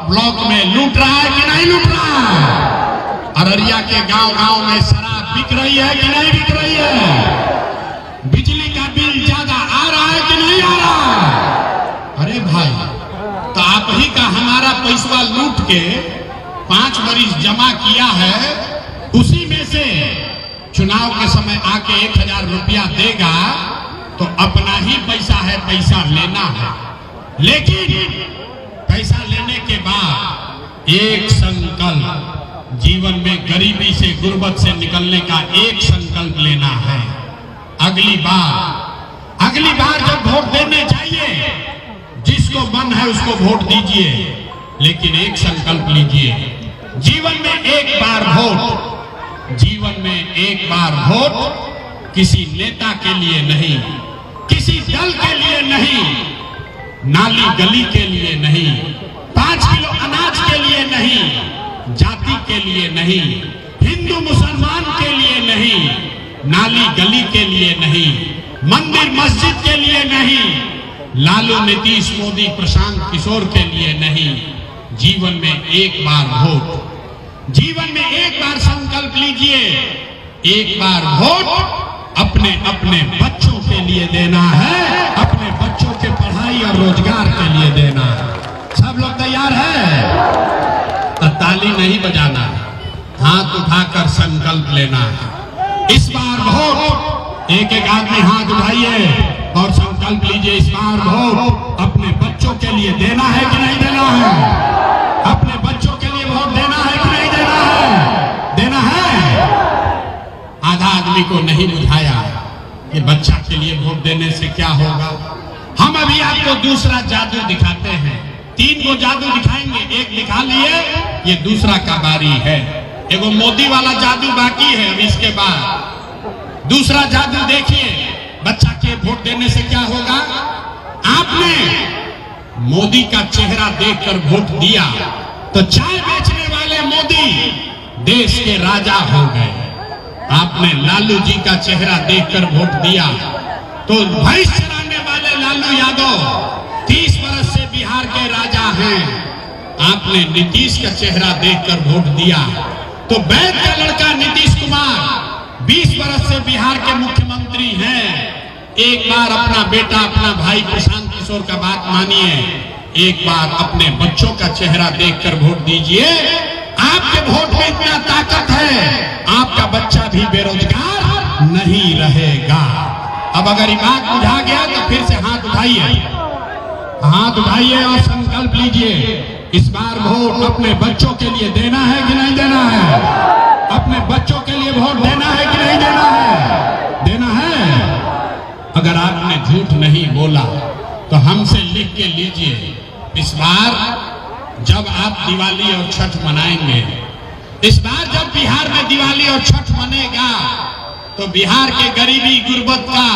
Block में लूट रहा है कि नहीं लूट रहा है? अररिया के गांव-गांव में शराब बिक रही है कि नहीं बिक रही है? बिजली का बिल ज्यादा आ रहा है कि नहीं आ रहा है? अरे भाई, तो आप ही का हमारा पैसा लूट के 5 वरिष्ठ जमा किया है, उसी में से चुनाव के समय आके 1000 रुपया देगा तो अपना ही पैसा है, पैसा लेना है। लेकिन पैसा लेने के बाद एक संकल्प, जीवन में गरीबी से गुर्बत से निकलने का एक संकल्प लेना है। अगली बार जब वोट देने जाइए, जिसको मन है उसको वोट दीजिए, लेकिन एक संकल्प लीजिए, जीवन में एक बार वोट किसी नेता के लिए नहीं, किसी दल के लिए नहीं, नाली गली के लिए नहीं, 5 किलो अनाज के लिए नहीं, जाति के लिए नहीं, हिंदू मुसलमान के लिए नहीं, नाली गली के लिए नहीं, मंदिर मस्जिद के लिए नहीं, लालू नीतीश मोदी प्रशांत किशोर के लिए नहीं। जीवन में एक बार वोट, जीवन में एक बार संकल्प लीजिए, एक बार वोट अपने अपने बच्चों के लिए देना है, अपने बच्चों के पढ़ाई और रोजगार के लिए देना है। सब लोग तैयार है? तो ताली नहीं बजाना, हाथ उठाकर संकल्प लेना है। इस बार वोट, एक एक आदमी हाथ उठाइए और संकल्प लीजिए, इस बार वोट अपने बच्चों के लिए देना है कि नहीं देना है? अपने बच्चों के लिए वोट देना है कि नहीं देना है? देना है। आधा आदमी को नहीं बुझाया कि बच्चा के लिए वोट देने से क्या होगा। हम अभी आपको दूसरा जादू दिखाते हैं, 3 को जादू दिखाएंगे, एक दिखा लिए, ये दूसरा का बारी है। एगो मोदी वाला जादू बाकी है, अब इसके बाद दूसरा जादू देखिए। बच्चा के वोट देने से क्या होगा? आपने मोदी का चेहरा देखकर वोट दिया तो चाय बेचने वाले मोदी देश के राजा हो गए। आपने लालू जी का चेहरा देखकर वोट दिया तो भैंस चराने वाले लालू यादव 30 वर्ष से बिहार के राजा हैं। आपने नीतीश का चेहरा देखकर वोट दिया तो वैद्य का लड़का नीतीश कुमार 20 वर्ष से बिहार के मुख्यमंत्री हैं। एक बार अपना बेटा, अपना भाई प्रशांत किशोर का बात मानिए, एक बार अपने बच्चों का चेहरा देखकर वोट दीजिए। आपके वोट में इतना ताकत है, आपका बच्चा भी बेरोजगार नहीं रहेगा। अब अगर ये बात बुझा गया तो फिर से हाथ उठाइए और संकल्प लीजिए, इस बार वोट अपने बच्चों के लिए देना है कि नहीं देना है? अपने बच्चों के लिए वोट देना है कि नहीं देना है? देना है। अगर आपने झूठ नहीं बोला तो हमसे लिख के लीजिए, इस बार जब आप दिवाली और छठ मनाएंगे, इस बार जब बिहार में दिवाली और छठ मनेगा तो बिहार के गरीबी गुर्बत का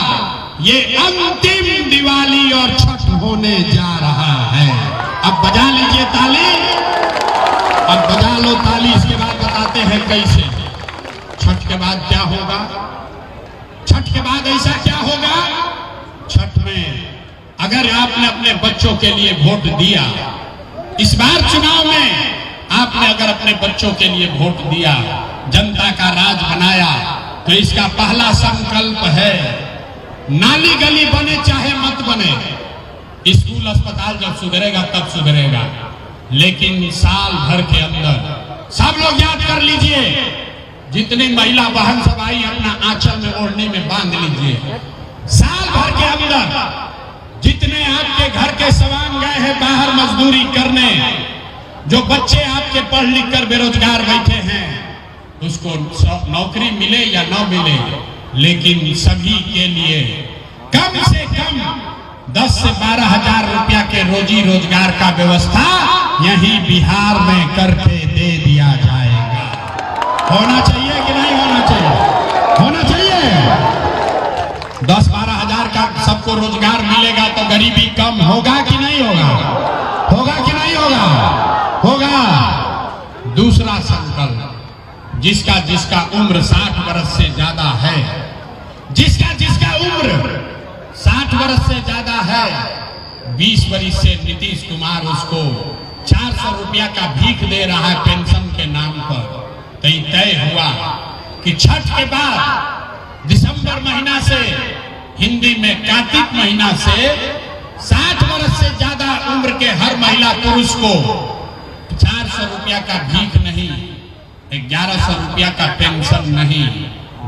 ये अंतिम दिवाली और छठ होने जा रहा है। अब बजा लीजिए ताली, अब बजा लो ताली। इसके बाद बताते हैं कैसे। छठ के बाद क्या होगा? छठ के बाद ऐसा क्या होगा? छठ में अगर आपने अपने बच्चों के लिए वोट दिया, इस बार चुनाव में आपने अगर अपने बच्चों के लिए वोट दिया, जनता का राज बनाया, तो इसका पहला संकल्प है, नाली गली बने चाहे मत बने, स्कूल अस्पताल जब सुधरेगा तब सुधरेगा, लेकिन साल भर के अंदर सब लोग याद कर लीजिए, जितनी महिला बहन सब आई अपना आंचल में ओढ़नी में बांध लीजिए। साल भर के अंदर जितने आपके घर के सवांग गए हैं बाहर मजदूरी करने, जो बच्चे आपके पढ़ लिख कर बेरोजगार बैठे हैं, उसको नौकरी मिले या न मिले, लेकिन सभी के लिए कम से कम 10 से 12 हजार रुपया के रोजी रोजगार का व्यवस्था यही बिहार में करके दे दिया जाएगा। होना चाहिए कि नहीं होना चाहिए? होना चाहिए। 10-12 हजार का सबको रोजगार मिलेगा तो गरीबी कम होगा कि नहीं होगा? होगा कि नहीं होगा? होगा। दूसरा संकल्प, जिसका जिसका उम्र 60 वर्ष से ज्यादा है, जिसका जिसका उम्र 60 वर्ष से ज्यादा है, 20 वर्ष से नीतीश कुमार उसको 400 रुपया का भीख दे रहा है पेंशन के नाम पर। तो ये तय हुआ कि छठ के बाद दिसंबर महीना से, हिंदी में कार्तिक महीना से 60 वर्ष से ज्यादा उम्र के हर महिला पुरुष को 400 रुपया का भीख नहीं, 1100 रुपया का पेंशन नहीं,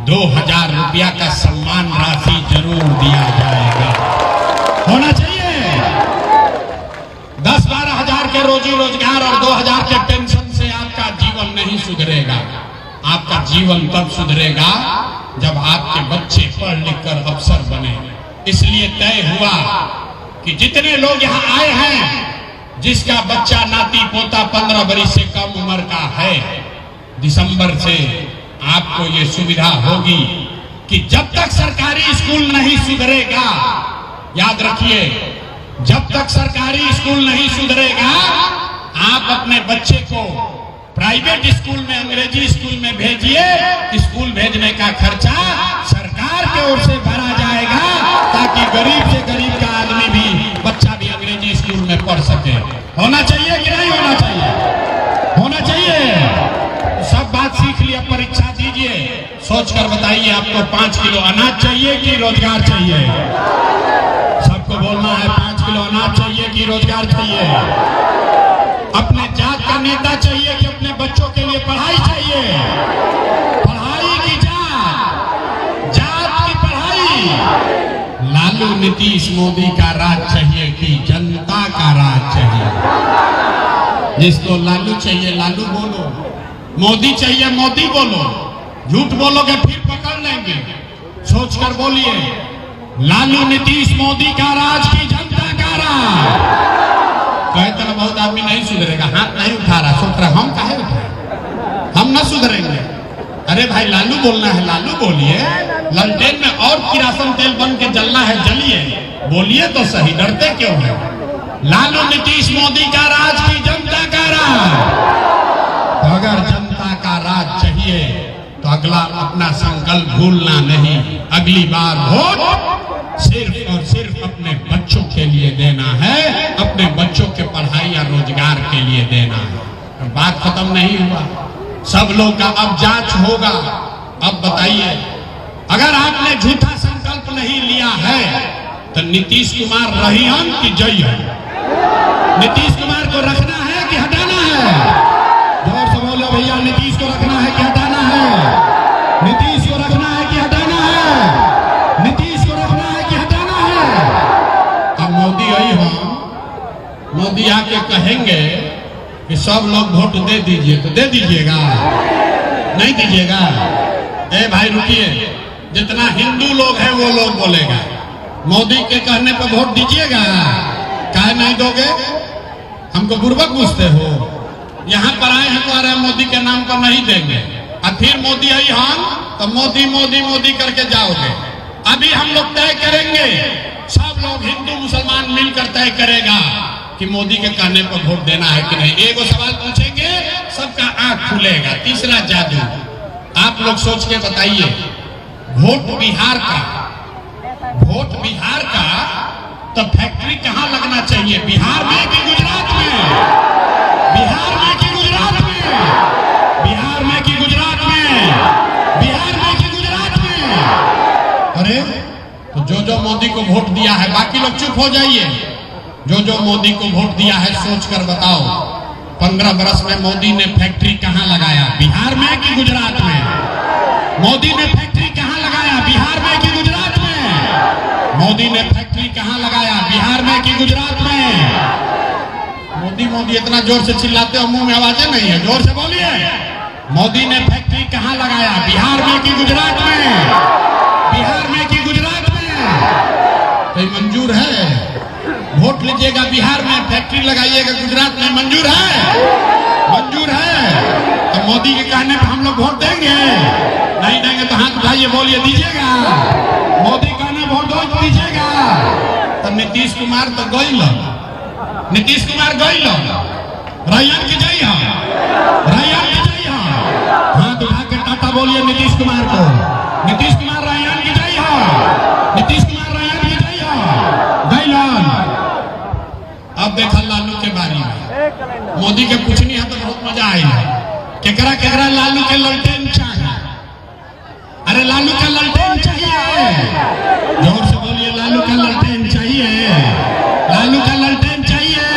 2000 रुपया का सम्मान राशि जरूर दिया जाएगा। होना चाहिए। 10-12 हजार के रोजी रोजगार और 2000 के पेंशन से आपका जीवन नहीं सुधरेगा। आपका जीवन तब सुधरेगा जब आपके बच्चे पढ़ लिख कर अफसर बने। इसलिए तय हुआ कि जितने लोग यहाँ आए हैं, जिसका बच्चा नाती पोता 15 वर्ष से कम उम्र का है, दिसंबर से आपको ये सुविधा होगी कि जब तक सरकारी स्कूल नहीं सुधरेगा, याद रखिए, जब तक सरकारी स्कूल नहीं सुधरेगा, आप अपने बच्चे को प्राइवेट स्कूल में, अंग्रेजी स्कूल में भेजिए। स्कूल भेजने का खर्चा सरकार की ओर से भरा जाएगा, ताकि गरीब से गरीब का आदमी भी, बच्चा भी अंग्रेजी स्कूल में पढ़ सके। होना चाहिए कि नहीं होना चाहिए? होना चाहिए। तो सब बात सीख लिया, परीक्षा दीजिए, सोचकर बताइए आपको 5 किलो अनाज चाहिए कि रोजगार चाहिए? सबको बोलना है 5 किलो अनाज चाहिए कि रोजगार चाहिए? अपने जात का नेता चाहिए कि अपने बच्चों के लिए पढ़ाई चाहिए? पढ़ाई की जात, जात की पढ़ाई। लालू नीतीश मोदी का राज चाहिए कि जनता का राज चाहिए? जिसको लालू चाहिए लालू बोलो, मोदी चाहिए मोदी बोलो। झूठ बोलोगे फिर पकड़ लेंगे। सोचकर बोलिए, लालू नीतीश मोदी का राज की जनता का राज। कहते ना बहुत आदमी नहीं सुधरेगा, हाथ नहीं उठा रहा, सोच रहा हम काहे उठाए, हम न सुधरेंगे। अरे भाई लालू बोलना है, लालू बोलिए। लंटेन में और किरासन तेल बन के जलना है, जलिए, बोलिए तो सही, डरते क्यों है? लालू नीतीश मोदी का राज की जनता का राज। तो अगर जनता का राज चाहिए तो अगला अपना संकल्प भूलना नहीं। अगली बार वोट सिर्फ और सिर्फ अपने बच्चों के लिए देना है, अपने बच्चों के पढ़ाई या रोजगार के लिए देना है। बात खत्म नहीं हुआ, सब लोग का अब जांच होगा। अब बताइए, अगर आपने झूठा संकल्प नहीं लिया है तो नीतीश कुमार रहियन कि जइयन? नीतीश कुमार को रखना है कि हटाना है? जोर से बोलो भैया, नीतीश को रखना है कि हटाना है? नीतीश को रखना है कि हटाना है? नीतीश को रखना है कि हटाना है? अब मोदी आई हम, मोदी आके कहेंगे कि सब लोग वोट दे दीजिए, तो दे दीजिएगा? नहीं दीजिएगा? ए भाई रुकिए, जितना हिंदू लोग हैं वो लोग बोलेगा, मोदी के कहने पर वोट दीजिएगा? काहे नहीं दोगे? हमको बुर्बक पूछते हो? यहाँ पर आए हैं तो आ रहे मोदी के नाम पर नहीं देंगे, और फिर मोदी आई हम तो मोदी मोदी मोदी करके जाओगे। अभी हम लोग तय करेंगे, सब लोग हिंदू मुसलमान मिलकर तय करेगा कि मोदी के कहने पर वोट देना है कि नहीं। एगो सवाल पूछेंगे, सबका आंख खुलेगा। तीसरा जादू, आप लोग सोच के बताइए, वोट बिहार का, वोट बिहार का, तो फैक्ट्री कहाँ लगना चाहिए? बिहार में कि गुजरात में? बिहार में कि गुजरात में? बिहार में कि गुजरात में? बिहार में कि गुजरात में? अरे तो जो मोदी को वोट दिया है, बाकी लोग चुप हो जाइए। जो मोदी को वोट दिया है सोच कर बताओ, 15 वर्ष में मोदी ने फैक्ट्री कहाँ लगाया? बिहार में कि गुजरात में? मोदी ने फैक्ट्री कहाँ लगाया? बिहार में कि गुजरात में? मोदी ने फैक्ट्री कहाँ लगाया? बिहार में कि गुजरात में? मोदी मोदी इतना जोर से चिल्लाते हो, मुंह में आवाजें नहीं है, जोर से बोलिए। मोदी ने फैक्ट्री कहाँ लगाया? बिहार में कि गुजरात में? बिहार में कि गुजरात में? तो मंजूर है? वोट लीजिएगा, बिहार में फैक्ट्री लगाइएगा, गुजरात में मंजूर है? मंजूर है? तो मोदी के कहने पर हम लोग वोट देंगे? नहीं देंगे तो हाथ उठाइए, बोलिए दीजिएगा? मोदी कहने वोट दो दीजिएगा? तो नीतीश कुमार तो गई, नीतीश कुमार गई, रैयन की जय हम, रैयन की जय हम। हाथ उठा के टाटा बोलिए नीतीश कुमार को। नीतीश कुमार रैयन की जय हम, नीतीश कुमार रैयन की जय हम। गईलन। अब देखा लालू के बारे में, मोदी के पूछनी है तो बहुत मजा आएगा। केकरा केकरा लालू के ललटेन चाहिए? अरे लालू का ललटेन चाहिए, जोर से बोलिए, लालू का ललटेन चाहिए, लालू का ललटेन चाहिए,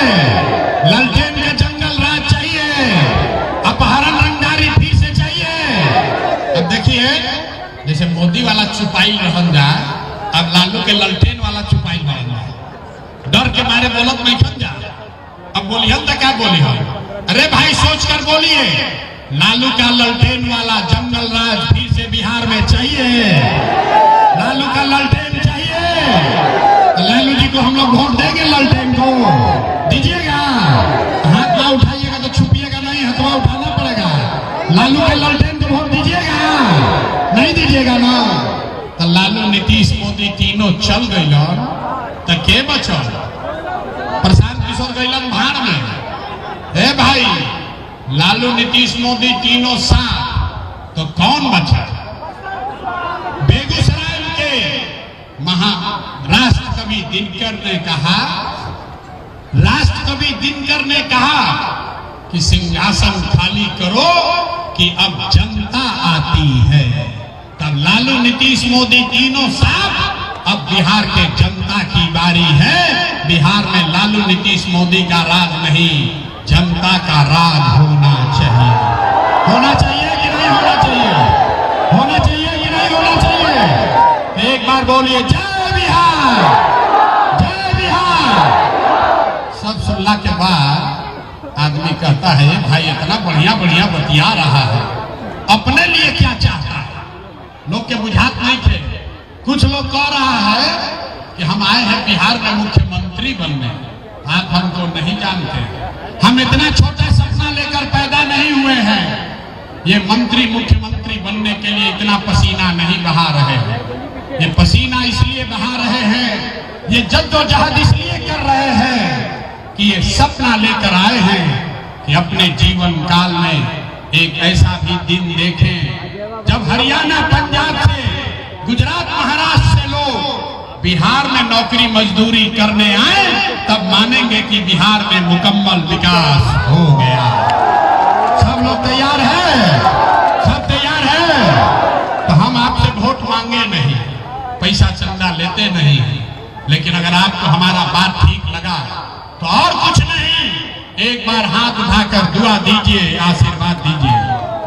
ललटेन का जंगल राज चाहिए, अपहरण रंगदारी फिर से चाहिए। अब देखिए, जैसे मोदी वाला चुपाई रहन जा, अब लालू के ललटेन वाला चुपाई रहन जा। डर के मारे बोलत नहीं खन जा। अब बोलिए तो क्या बोलिए? अरे भाई सोच कर बोलिए, लालू का ललटेन वाला जंगल राज फिर से बिहार में चाहिए, लालू का ललटेन चाहिए। तो लालू जी को हम लोग वोट देंगे, ललटेन को दीजिएगा। हाथ ना उठाइएगा तो छुपिएगा नहीं, हथवा उठाना पड़ेगा। लालू के ललटेन को वोट दीजिएगा, नहीं दीजिएगा ना तो लालू नीतीश मोदी तीनों चल गई तो के बचल? प्रशांत किशोर गैलन भाड़ में। ए भाई, लालू नीतीश मोदी तीनों साथ तो कौन बचा? बेगूसराय के राष्ट्र कवि दिनकर ने कहा, राष्ट्र कवि दिनकर ने कहा कि सिंहासन खाली करो कि अब जनता आती है। तब लालू नीतीश मोदी तीनों साथ, अब बिहार के जनता की बारी है। बिहार में लालू नीतीश मोदी का राज नहीं, जनता का राज होना चाहिए। होना चाहिए कि नहीं होना चाहिए? होना चाहिए कि नहीं होना चाहिए? एक बार बोलिए, जय बिहार, जय बिहार। सब सुनला के बाद आदमी कहता है, भाई इतना बढ़िया बढ़िया बतिया रहा है, अपने लिए क्या चाहता है? लोग के बुझात नहीं थे। कुछ लोग कह रहा है कि हम आए हैं बिहार में मुख्यमंत्री बनने। आप हमको नहीं जानते, हम इतना छोटा सपना लेकर पैदा नहीं हुए हैं। ये मंत्री मुख्यमंत्री बनने के लिए इतना पसीना नहीं बहा रहे हैं। ये पसीना इसलिए बहा रहे हैं, ये जद्दोजहद इसलिए कर रहे हैं कि ये सपना लेकर आए हैं कि अपने जीवन काल में एक ऐसा भी दिन देखें जब हरियाणा, पंजाब से, गुजरात, महाराष्ट्र से लोग बिहार में नौकरी मजदूरी करने आए, तब मानेंगे कि बिहार में मुकम्मल विकास हो गया। सब लोग तैयार हैं? सब तैयार हैं? तो हम आपसे वोट मांगे नहीं, पैसा चंदा लेते नहीं, लेकिन अगर आपको हमारा बात ठीक लगा तो और कुछ नहीं, एक बार हाथ उठाकर दुआ दीजिए, आशीर्वाद दीजिए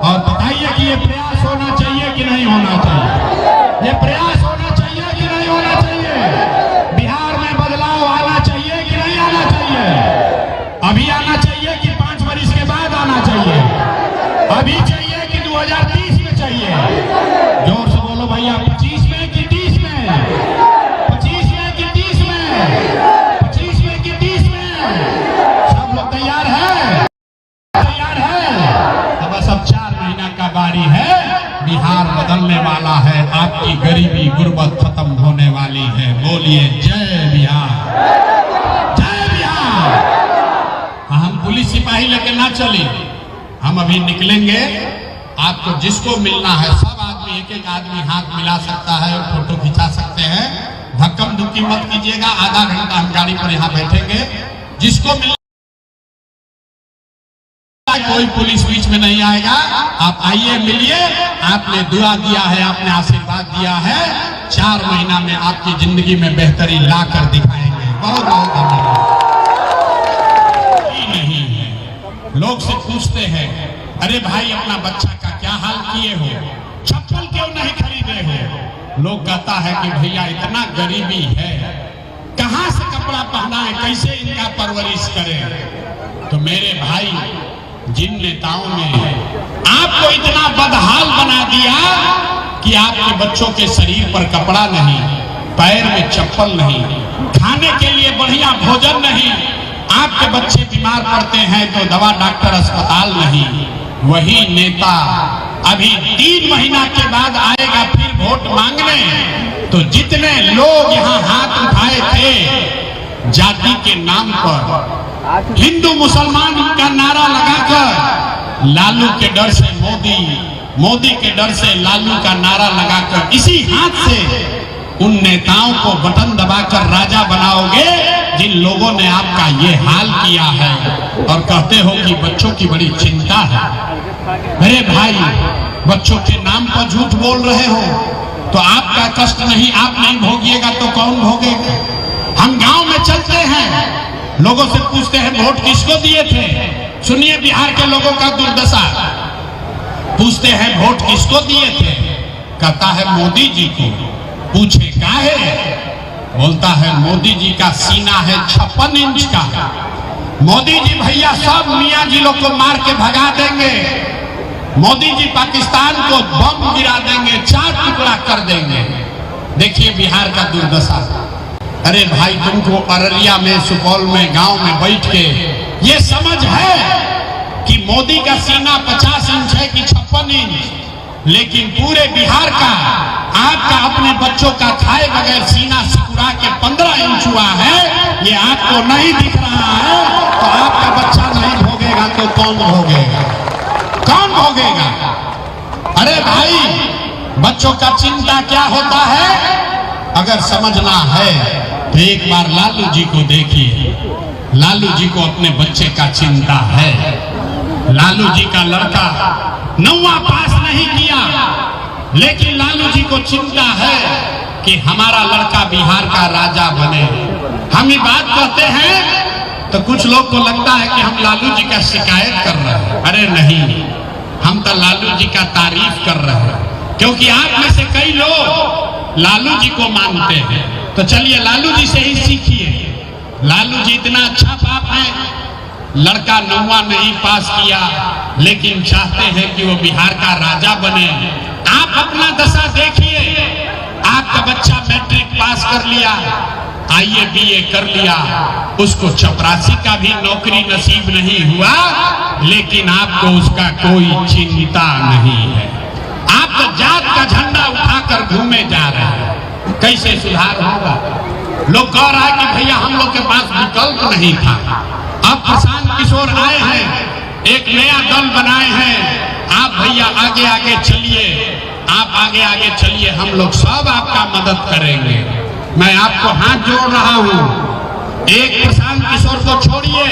और बताइए कि ये प्रयास होना चाहिए कि नहीं होना चाहिए? ये प्रयास होना चाहिए कि नहीं होना चाहिए? बिहार में बदलाव आना चाहिए कि नहीं आना चाहिए? अभी आना चाहिए कि 5 वर्ष के बाद आना चाहिए? अभी चाहिए कि 2030 में चाहिए? जोर से बोलो भैया, 25 में कि 30 में? 25 में कि 30 में? 25 में कि 30 में? सब लोग तैयार है? तैयार है? तो बस अब 4 महीना का बारी है। बिहार बदलने वाला है, आपकी गरीबी गुर्बत खत्म होने वाली है। बोलिए जय बिहार, जय बिहार। हम पुलिस सिपाही लेके ना चले, हम अभी निकलेंगे। आपको जिसको मिलना है, सब आदमी, एक एक आदमी हाथ मिला सकता है, फोटो खिंचा सकते हैं। धक्कम धुक्की मत कीजिएगा, आधा घंटा हम गाड़ी पर यहाँ बैठेंगे। जिसको मिलना, कोई पुलिस बीच में नहीं आएगा। आप आइए, मिलिए। आपने दुआ दिया है, आपने आशीर्वाद दिया है, 4 महीना में आपकी जिंदगी में बेहतरी ला कर दिखाएंगे। बहुत बहुत धन्यवाद। नहीं है, लोग से पूछते हैं, अरे भाई अपना बच्चा का क्या हाल किए हो, चप्पल क्यों नहीं खरीदे हो? लोग कहता है कि भैया इतना गरीबी है, कहां से कपड़ा पहना है, कैसे इनका परवरिश करें? तो मेरे भाई, जिन नेताओं ने आपको इतना बदहाल बना दिया कि आपके बच्चों के शरीर पर कपड़ा नहीं, पैर में चप्पल नहीं, खाने के लिए बढ़िया भोजन नहीं, आपके बच्चे बीमार पड़ते हैं तो दवा डॉक्टर अस्पताल नहीं, वही नेता अभी 3 महीना के बाद आएगा फिर वोट मांगने। तो जितने लोग यहाँ हाथ उठाए थे जाति के नाम पर, हिंदू मुसलमान का नारा लगाकर, लालू के डर से मोदी, मोदी के डर से लालू का नारा लगाकर, इसी हाथ से उन नेताओं को बटन दबाकर राजा बनाओगे जिन लोगों ने आपका ये हाल किया है, और कहते हो कि बच्चों की बड़ी चिंता है। मेरे भाई, बच्चों के नाम पर झूठ बोल रहे हो तो आपका कष्ट नहीं, आप नहीं भोगिएगा तो कौन भोगेगा? हम गांव में चलते हैं, लोगों से पूछते हैं वोट किसको दिए थे। सुनिए बिहार के लोगों का दुर्दशा। पूछते हैं वोट किसको दिए थे, कहता है मोदी जी को। पूछे काहे, बोलता है मोदी जी का सीना है 56 इंच का। मोदी जी भैया सब मियां जी लोग को मार के भगा देंगे। मोदी जी पाकिस्तान को बम गिरा देंगे, 4 टुकड़ा कर देंगे। देखिए बिहार का दुर्दशा। अरे भाई, तुमको अररिया में, सुपौल में, गांव में बैठ के ये समझ है कि मोदी का सीना 50 इंच है कि 56 इंच, लेकिन पूरे बिहार का, आपका अपने बच्चों का खाए बगैर सीना सिकुड़ा के 15 इंच हुआ है। ये आपको नहीं दिख रहा है तो आपका बच्चा नहीं भोगेगा तो कौन भोगेगा? कौन भोगेगा? अरे भाई, बच्चों का चिंता क्या होता है? अगर समझना है तो एक बार लालू जी को देखिए। लालू जी को अपने बच्चे का चिंता है। लालू जी का लड़का 9वां पास नहीं किया, लेकिन लालू जी को चिंता है कि हमारा लड़का बिहार का राजा बने। हम ये बात कहते हैं तो कुछ लोग को लगता है कि हम लालू जी का शिकायत कर रहे हैं। अरे नहीं, हम तो लालू जी का तारीफ कर रहे हैं, क्योंकि आप में से कई लोग लालू जी को मानते हैं। तो चलिए लालू जी से ही सीखिए। लालू जी इतना अच्छा बाप है, लड़का 9वां नहीं पास किया, लेकिन चाहते हैं कि वो बिहार का राजा बने। आप अपना दशा देखिए। आपका बच्चा मैट्रिक पास कर लिया, आईए बीए कर लिया, उसको चपरासी का भी नौकरी नसीब नहीं हुआ, लेकिन आपको उसका कोई चिंता नहीं है। आप तो जात का झंडा उठाकर घूमे जा रहे हैं। कैसे सुधार होगा? लोग कह रहा है कि भैया हम लोग के पास विकल्प नहीं था। अब प्रशांत किशोर आए हैं, एक नया दल बनाए हैं। आप भैया आगे आगे चलिए, आप आगे आगे चलिए, हम लोग सब आपका मदद करेंगे। मैं आपको हाथ जोड़ रहा हूं। एक प्रशांत किशोर को छोड़िए,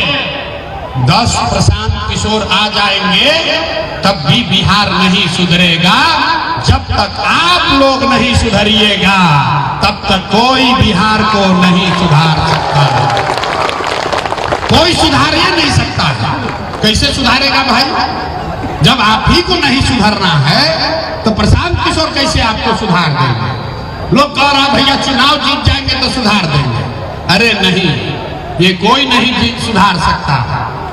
10 प्रशांत किशोर आ जाएंगे तब भी बिहार नहीं सुधरेगा। जब तक आप लोग नहीं सुधरिएगा तब तक कोई बिहार को नहीं सुधार सकता। कोई सुधार ही नहीं सकता है। कैसे सुधारेगा भाई? जब आप ही को नहीं सुधरना है तो प्रशांत किशोर कैसे आपको सुधार देंगे? लोग कह रहा भैया चुनाव जीत जाएंगे तो सुधार देंगे। अरे नहीं, ये कोई नहीं सुधार सकता।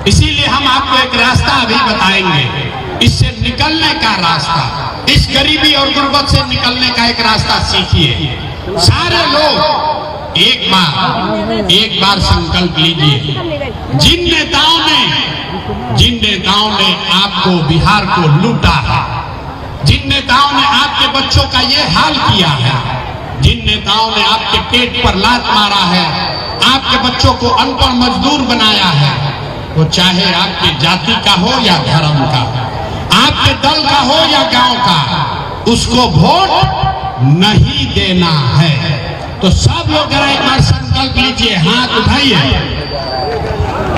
इसीलिए हम आपको एक रास्ता अभी बताएंगे, इससे निकलने का रास्ता, इस गरीबी और गुर्बत से निकलने का एक रास्ता सीखिए। सारे लोग एक बार संकल्प लीजिए। जिन नेताओं ने आपको, बिहार को लूटा है, जिन नेताओं ने आपके बच्चों का ये हाल किया है, जिन नेताओं ने आपके पेट पर लात मारा है, आपके बच्चों को अनपढ़ मजदूर बनाया है, वो चाहे आपके जाति का हो या धर्म का, आपके दल का हो या गांव का, उसको वोट नहीं देना है। तो सब लोग एक बार संकल्प लीजिए, हाथ उठाइए,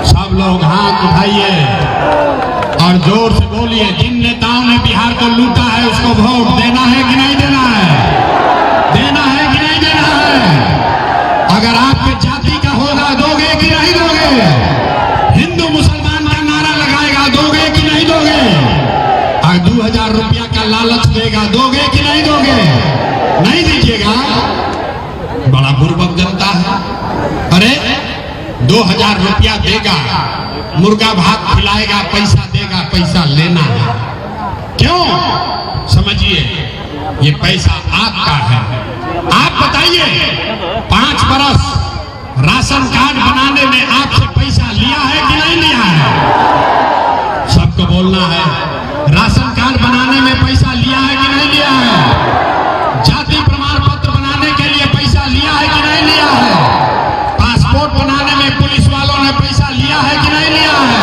सब लोग हाथ उठाइए और जोर से बोलिए, जिन नेताओं ने बिहार को लूटा है उसको वोट देना है कि नहीं देना है? देना है कि नहीं देना है? अगर आपके जाति का होगा दोगे कि नहीं दोगे? हिंदू मुसलमान का नारा लगाएगा, दोगे कि नहीं दोगे? और 2000 रुपया का लालच देगा, दोगे कि नहीं दोगे? नहीं दीजिएगा। बड़ा बुर्बक जनता है। अरे 2000 रुपया देगा, मुर्गा भात खिलाएगा, पैसा देगा, पैसा लेना है। क्यों? समझिए, ये पैसा आपका है। आप बताइए, 5 बरस राशन कार्ड बनाने में आपसे पैसा लिया है कि नहीं लिया है? सबको बोलना है। राशन कार्ड बनाने में पैसा लिया है कि नहीं लिया है? जाति प्रमाण पत्र बनाने के लिए पैसा लिया है कि नहीं लिया है? पासपोर्ट बनाने में पुलिस वालों ने पैसा लिया है कि नहीं लिया है?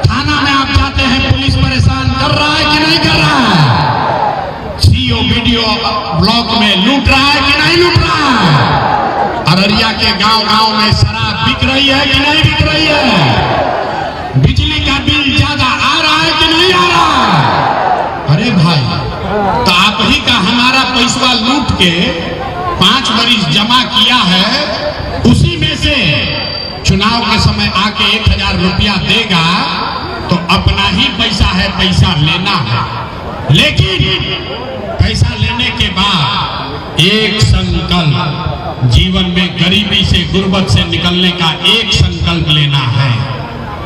थाना में आप जाते हैं, पुलिस परेशान कर रहा है कि नहीं कर रहा है? सीओ वीडियो ब्लॉक में लूट रहा है कि नहीं लूट रहा है? अररिया के गांव-गांव में शराब बिक रही है कि नहीं बिक रही है? बिजली का बिल ज्यादा आ रहा है कि नहीं आ रहा? अरे भाई, तो आप ही का हमारा पैसा लूट के 5 वर्ष जमा किया है, उसी में से चुनाव के समय आके 1000 रुपया देगा तो अपना ही पैसा है, पैसा लेना है। लेकिन पैसा लेने के बाद एक संकल्प, जीवन में गरीबी से, गुर्बत से निकलने का एक संकल्प लेना है।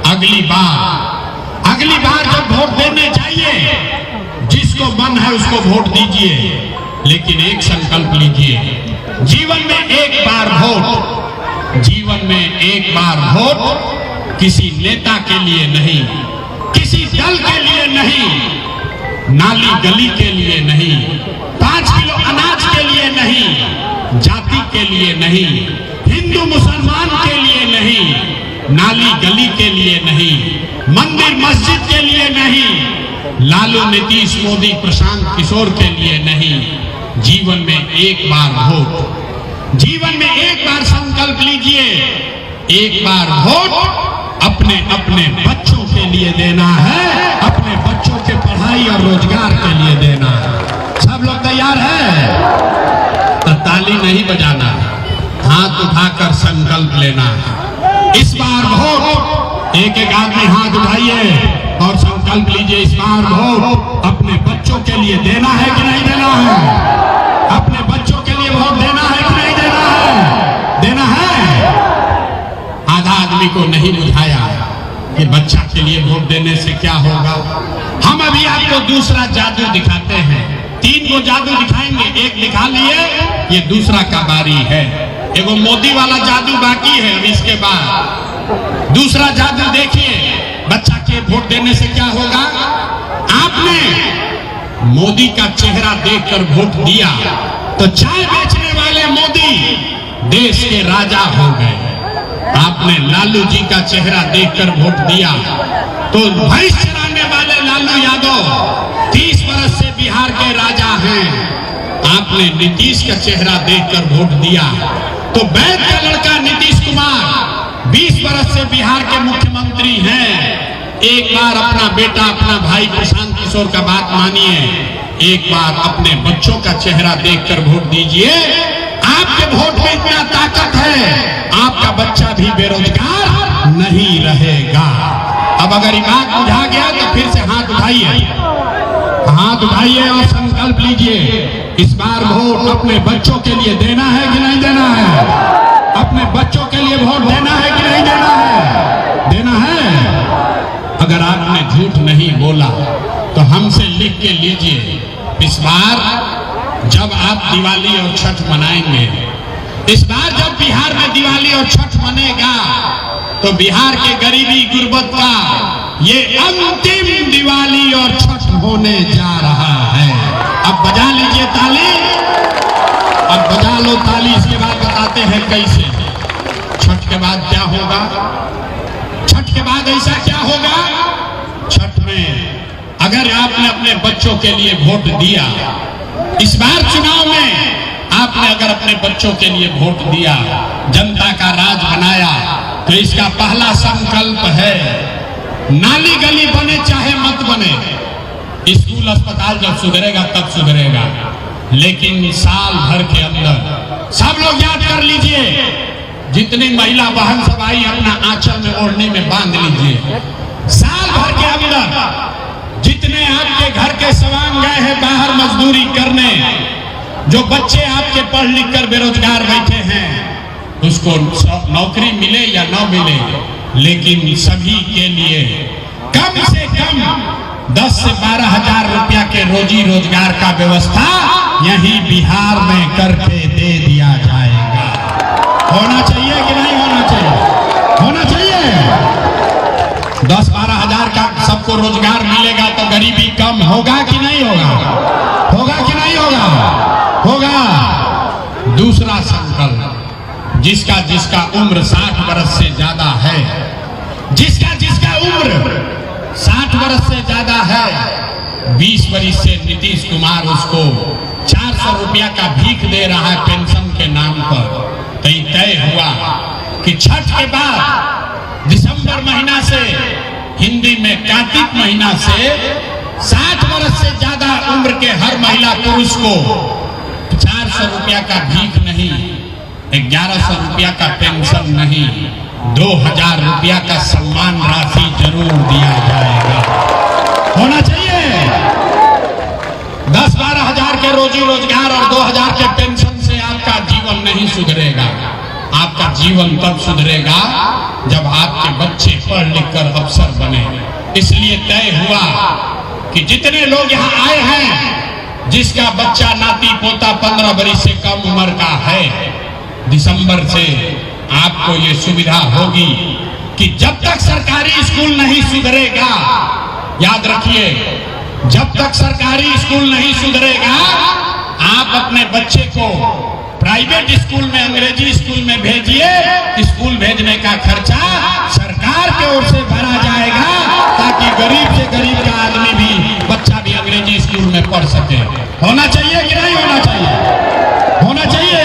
अगली बार जब वोट देने जाइए, जिसको मन है उसको वोट दीजिए, लेकिन एक संकल्प लीजिए, जीवन में एक बार वोट किसी नेता के लिए नहीं, किसी दल के लिए नहीं, नाली गली के लिए नहीं, 5 किलो अनाज के लिए नहीं, जाति के लिए नहीं, हिंदू मुसलमान के लिए नहीं, नाली गली के लिए नहीं, मंदिर मस्जिद के लिए नहीं, लालू नीतीश मोदी प्रशांत किशोर के लिए नहीं। जीवन में एक बार वोट, जीवन में एक बार संकल्प लीजिए, एक बार वोट अपने अपने बच्चों के लिए देना है, अपने बच्चों के पढ़ाई और रोजगार के लिए देना है। सब लोग तैयार हैं? तो ताली नहीं बजाना, हाथ उठाकर संकल्प लेना है। इस बार वोट, एक आदमी हाथ उठाइए और संकल्प लीजिए, इस बार वोट अपने बच्चों के लिए देना है कि नहीं देना है? अपने बच्चों के लिए वोट देना है कि नहीं देना है? देना है। आधा आदमी को नहीं बुझाया कि बच्चा के लिए वोट देने से क्या होगा। हम अभी आपको दूसरा जादू दिखाते हैं, 3 को जादू दिखाएंगे, एक दिखा लिए, ये दूसरा का बारी है। एगो मोदी वाला जादू बाकी है, अब इसके बाद दूसरा जादू देखिए। बच्चा के वोट देने से क्या होगा? आपने मोदी का चेहरा देखकर वोट दिया तो चाय बेचने वाले मोदी देश के राजा हो गए। आपने लालू जी का चेहरा देखकर वोट दिया तो भैंस चराने वाले लालू यादव 30 वर्ष से बिहार के राजा हैं। आपने नीतीश का चेहरा देखकर वोट दिया तो वैद्य का लड़का नीतीश कुमार 20 वर्ष से बिहार के मुख्यमंत्री हैं। एक बार अपना बेटा, अपना भाई प्रशांत किशोर का बात मानिए, एक बार अपने बच्चों का चेहरा देखकर वोट दीजिए। आपके वोट में इतना ताकत है, आपका बच्चा भी बेरोजगार नहीं रहेगा। अब अगर ये बात बुझा गया तो फिर से हाथ उठाइए और संकल्प लीजिए, इस बार वोट अपने बच्चों के लिए देना है कि नहीं देना है? अपने बच्चों के लिए वोट देना है कि नहीं देना है? देना है। अगर आपने झूठ नहीं बोला तो हमसे लिख के लीजिए, इस बार जब आप दिवाली और छठ मनाएंगे, इस बार जब बिहार में दिवाली और छठ मनेगा तो बिहार के गरीबी गुर्बत का ये अंतिम दिवाली और छठ होने जा रहा है। अब बजा लीजिए ताली, अब बजा लो ताली। इसके बाद बताते हैं कैसे। छठ के बाद क्या होगा? छठ के बाद ऐसा क्या होगा? छठ में अगर आपने अपने बच्चों के लिए वोट दिया, इस बार चुनाव में आपने अगर अपने बच्चों के लिए वोट दिया, जनता का राज बनाया, तो इसका पहला संकल्प है, नाली गली बने चाहे मत बने, स्कूल अस्पताल जब सुधरेगा तब सुधरेगा, लेकिन साल भर के अंदर सब लोग याद कर लीजिए, जितनी महिला बहन सब आई अपना आंचल में ओढ़ने में बांध लीजिए। साल भर के अंदर जितने आपके घर के सवांग गए हैं बाहर मजदूरी करने, जो बच्चे आपके पढ़ लिख कर बेरोजगार बैठे हैं, उसको नौकरी मिले या न मिले, लेकिन सभी के लिए कम से कम 10 से 12 हजार रुपया के रोजी रोजगार का व्यवस्था यही बिहार में करके दे दिया जाएगा। होना चाहिए कि नहीं होना चाहिए? होना चाहिए। 10-12 हजार का सबको रोजगार मिलेगा तो गरीबी कम होगा कि नहीं होगा? होगा कि नहीं होगा? होगा। दूसरा संकल्प, जिसका उम्र 60 वर्ष से ज्यादा है, जिसका उम्र 60 वर्ष से ज्यादा है, 20 वर्ष से नीतीश कुमार उसको 400 रुपया का भीख दे रहा है पेंशन के नाम पर। तो ये तय हुआ कि छठ के बाद दिसंबर महीना से, हिंदी में कार्तिक महीना से 60 वर्ष से ज्यादा उम्र के हर महिला पुरुष को 400 रुपया का भीख नहीं, 1100 रुपया का पेंशन नहीं, 2000 रुपया का सम्मान राशि जरूर दिया जाएगा। होना चाहिए। 10-12 हजार के रोजी रोजगार और 2000 के पेंशन से आपका जीवन नहीं सुधरेगा। आपका जीवन तब सुधरेगा जब आपके बच्चे पढ़ लिख कर अफसर बने। इसलिए तय हुआ कि जितने लोग यहाँ आए हैं, जिसका बच्चा नाती पोता 15 वर्ष से कम उम्र का है, दिसंबर से आपको ये सुविधा होगी कि जब तक सरकारी स्कूल नहीं सुधरेगा, याद रखिए, जब तक सरकारी स्कूल नहीं सुधरेगा, आप अपने बच्चे को प्राइवेट स्कूल में, अंग्रेजी स्कूल में भेजिए। स्कूल भेजने का खर्चा सरकार की ओर से भरा जाएगा, ताकि गरीब से गरीब का आदमी भी, बच्चा भी अंग्रेजी स्कूल में पढ़ सके। होना चाहिए कि नहीं होना चाहिए? होना चाहिए।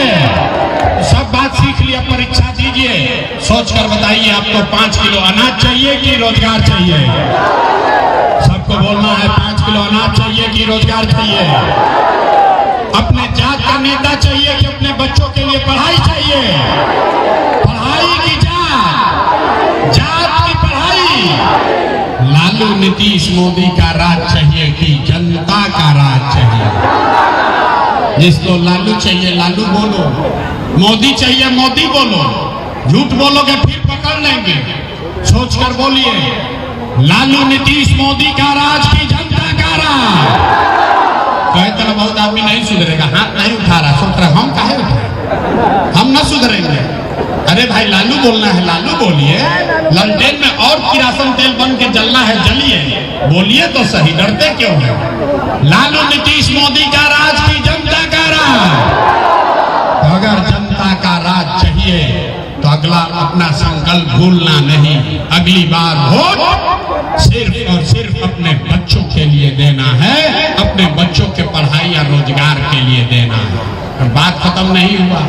सब बात सीख लिया, परीक्षा दीजिए, सोच कर बताइए आपको 5 किलो अनाज चाहिए कि रोजगार चाहिए? सबको बोलना है 5 किलो अनाज चाहिए कि रोजगार चाहिए? अपने जात का नेता चाहिए कि अपने बच्चों के लिए पढ़ाई चाहिए? पढ़ाई की जात, जात की पढ़ाई। लालू नीतीश मोदी का राज चाहिए कि जनता का राज चाहिए? जिसको लालू चाहिए लालू बोलो, मोदी चाहिए मोदी बोलो। झूठ बोलोगे फिर पकड़ लेंगे। सोच कर बोलिए, लालू नीतीश मोदी का राज की जनता का राज। कई तरह बहुत आदमी नहीं सुधरेगा, हाथ नहीं उठा रहा, सोच रहा हम काहे उठाए, हम न सुधरेंगे। अरे भाई लालू बोलना है लालू बोलिए। ललटेन में और किरासन तेल बन के जलना है जलिए, बोलिए तो सही, डरते क्यों है? लालू नीतीश मोदी का राज की जनता का राज। अगर जनता का राज चाहिए तो अगला अपना संकल्प भूलना नहीं। अगली बार वोट सिर्फ और सिर्फ अपने बच्चों के लिए देना है, अपने बच्चों के पढ़ाई या रोजगार के लिए देना है। और बात खत्म नहीं हुआ,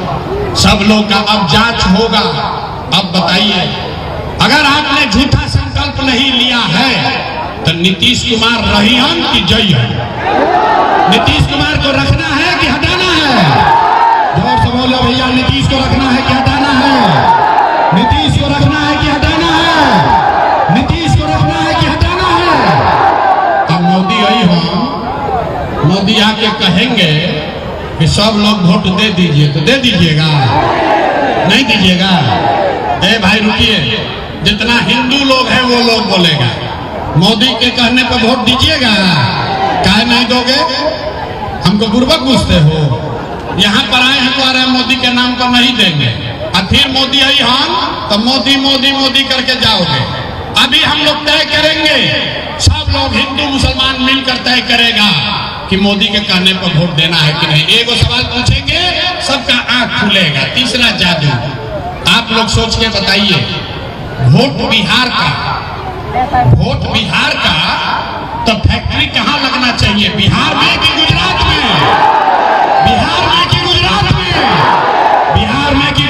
सब लोग का अब जांच होगा। अब बताइए, अगर आपने झूठा संकल्प नहीं लिया है तो नीतीश कुमार रहियन कि जइयन? नीतीश कुमार को रखना है कि हटाना है? जोर से बोलो भैया, नीतीश को रखना है कि हटाना है? नीतीश को रखना है कि हटाना है? नीतीश को रखना है कि हटाना है? अब मोदी आई हो, मोदी आके कहेंगे कि सब लोग वोट दे दीजिए, तो दे दीजिएगा? नहीं दीजिएगा? ए भाई रुकिए, जितना हिंदू लोग हैं वो लोग बोलेगा, मोदी के कहने पर वोट दीजिएगा? काहे नहीं दोगे? हमको बुर्बक पूछते हो? यहाँ पर आए हैं तो आ रहे मोदी के नाम पर नहीं देंगे, और फिर मोदी आई हम तो मोदी मोदी मोदी करके जाओगे। अभी हम लोग तय करेंगे, सब लोग हिंदू मुसलमान मिलकर तय करेगा कि मोदी के कहने पर वोट देना है कि नहीं। एक सवाल पूछेंगे, सबका आंख खुलेगा। तीसरा जादू, आप लोग सोच के बताइए, वोट बिहार का, वोट बिहार का तो फैक्ट्री कहाँ लगना चाहिए? बिहार में कि गुजरात में? बिहार में कि गुजरात में? बिहार में कि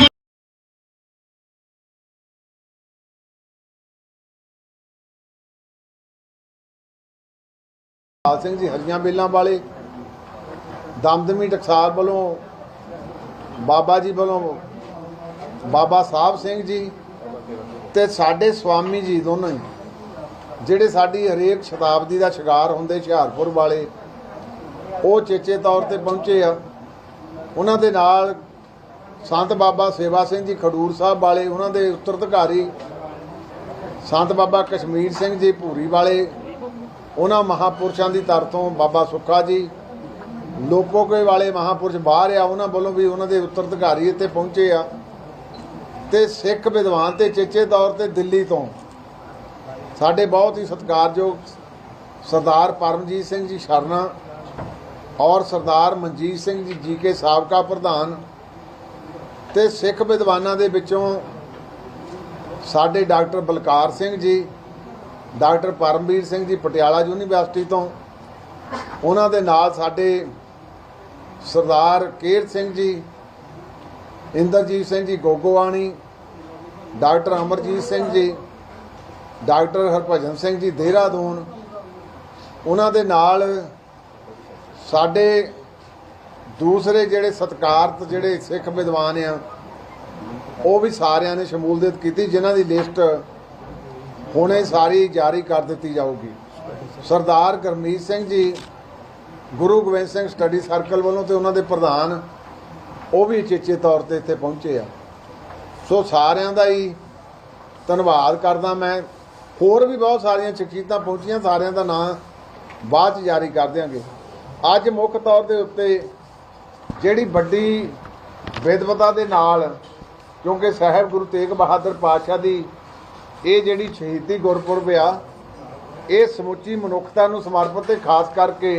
लाल सिंह जी हरियां बेलों वाले, दमदमी टकसाल वालों, बाबा जी वालों बाबा साहब सिंह जी ते साडे स्वामी जी दोनों ही, ਜਿਹੜੇ ਸਾਡੀ ਹਰੇਕ ਸ਼ਤਾਬਦੀ ਦਾ ਸ਼ਿਕਾਰ ਹੁੰਦੇ ਹੁਸ਼ਿਆਰਪੁਰ ਵਾਲੇ, ਉਹ ਚੇਚੇ ਤੌਰ ਤੇ ਪਹੁੰਚੇ ਆ। ਉਹਨਾਂ ਦੇ ਨਾਲ ਸੰਤ ਬਾਬਾ ਸੇਵਾ ਸਿੰਘ ਜੀ ਖਡੂਰ ਸਾਹਿਬ ਵਾਲੇ, ਉਹਨਾਂ ਦੇ ਉੱਤਰਾਧਿਕਾਰੀ ਸੰਤ ਬਾਬਾ ਕਸ਼ਮੀਰ ਸਿੰਘ ਜੀ ਭੂਰੀ ਵਾਲੇ, ਉਹਨਾਂ ਮਹਾਂਪੁਰਸ਼ਾਂ ਦੀ ਧਰ ਤੋਂ ਬਾਬਾ ਸੁੱਖਾ ਜੀ ਲੋਪੋਕੇ ਵਾਲੇ ਮਹਾਂਪੁਰਸ਼ ਬਾਹਰ ਆ, ਉਹਨਾਂ ਵੱਲੋਂ ਵੀ ਉਹਨਾਂ ਦੇ ਉੱਤਰਾਧਿਕਾਰੀ ਇੱਥੇ ਪਹੁੰਚੇ ਆ। ਤੇ ਸਿੱਖ ਵਿਦਵਾਨ ਤੇ ਚੇਚੇ ਤੌਰ ਤੇ ਦਿੱਲੀ ਤੋਂ ਸਾਡੇ ਬਹੁਤ ਹੀ ਸਤਿਕਾਰਯੋਗ ਸਰਦਾਰ ਪਰਮਜੀਤ ਸਿੰਘ ਜੀ ਸ਼ਰਨਾ ਔਰ ਸਰਦਾਰ ਮਨਜੀਤ ਸਿੰਘ ਜੀ ਜੀਕੇ ਸਾਬਕਾ ਪ੍ਰਧਾਨ, ਤੇ ਸਿੱਖ ਵਿਦਵਾਨਾਂ ਦੇ ਵਿੱਚੋਂ ਸਾਡੇ doctor Balkar Singh ji, doctor Paramvir Singh ji Patiala university ਤੋਂ, ਉਹਨਾਂ ਦੇ ਨਾਲ ਸਾਡੇ ਸਰਦਾਰ ਕੇਰ ਸਿੰਘ ਜੀ, इंद्रजीत सिंह जी गोगोवाणी, डॉक्टर अमरजीत सिंह जी, डॉक्टर हरभजन सिंह जी देहरादून, उन्हां दे नाल साडे दूसरे जिहड़े सत्कारत जिहड़े सिख विद्वान आ वो भी सारिਆਂ ने शमूलियत की, जिन्हां दी लिस्ट हुणे सारी जारी कर दी जाऊगी। सरदार गुरमीत सिंह जी गुरु गोबिंद सिंह स्टडी सर्कल वालों तो उन्होंने प्रधान वो भी चेचे तौर पर इत्थे पहुँचे आ। सो सारिਆਂ ਦਾ ही धन्यवाद करदा मैं। होर भी बहुत सारिया शख्सियतां पहुँचियां, सारिਆਂ ਦਾ नाम बाद जारी कर देंगे। अज मुख तौर के उत्ते जिहड़ी वड्डी विदवता दे नाल, क्योंकि साहिब गुरु तेग बहादुर पातशाह की ये जिहड़ी शहीदी गुरपुरब आ, ये समुची मनुखता नूं समर्पित है। खास करके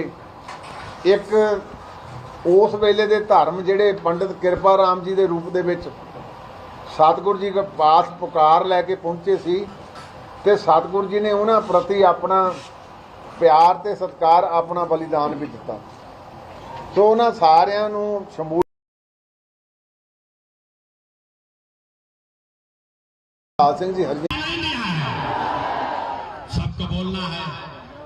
एक उस वेले दे धर्म जिहड़े पंडित किरपा राम जी के रूप दे विच सतगुरु जी के पास पुकार लैके पहुँचे सी, ते सतगुरु जी ने उन्हां प्रति अपना प्यार ते सत्कार, अपना बलिदान भी दिता। सो उन्हां सारिਆਂ नूं शमूल सिंह जी सबको बोलना है।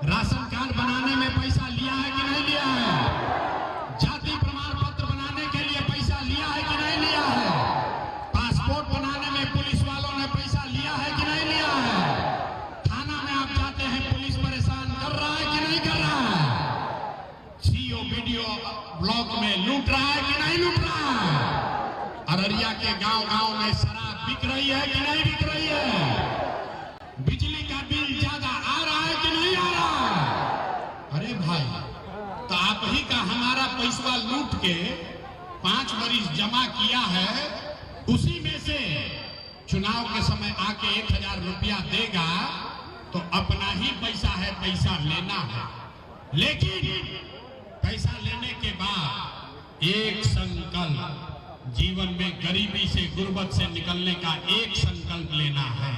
राशन कार्ड बनाने में पैसा लिया है कि नहीं लिया है? जाति प्रमाण पत्र बनाने के लिए पैसा लिया है कि नहीं लिया है? पासपोर्ट बनाने में पुलिस वालों ने पैसा लिया है कि नहीं लिया है? थाना में आप जाते हैं, पुलिस परेशान कर रहा है कि नहीं कर रहा है? सीओ वीडियो ब्लॉक में लूट रहा है कि नहीं लूट रहा है? अररिया के गांव-गांव में शराब बिक रही है कि नहीं बिक रही है? बिजली का बिल ज्यादा आ रहा है कि नहीं आ रहा है? अरे भाई, तो आप ही का हमारा पैसा लूट के 5 वरिश जमा किया है, उसी में से चुनाव के समय आके 1000 रुपया देगा तो अपना ही पैसा है, पैसा लेना है। लेकिन पैसा लेने के बाद एक संकल्प, जीवन में गरीबी से, गुर्बत से निकलने का एक संकल्प लेना है।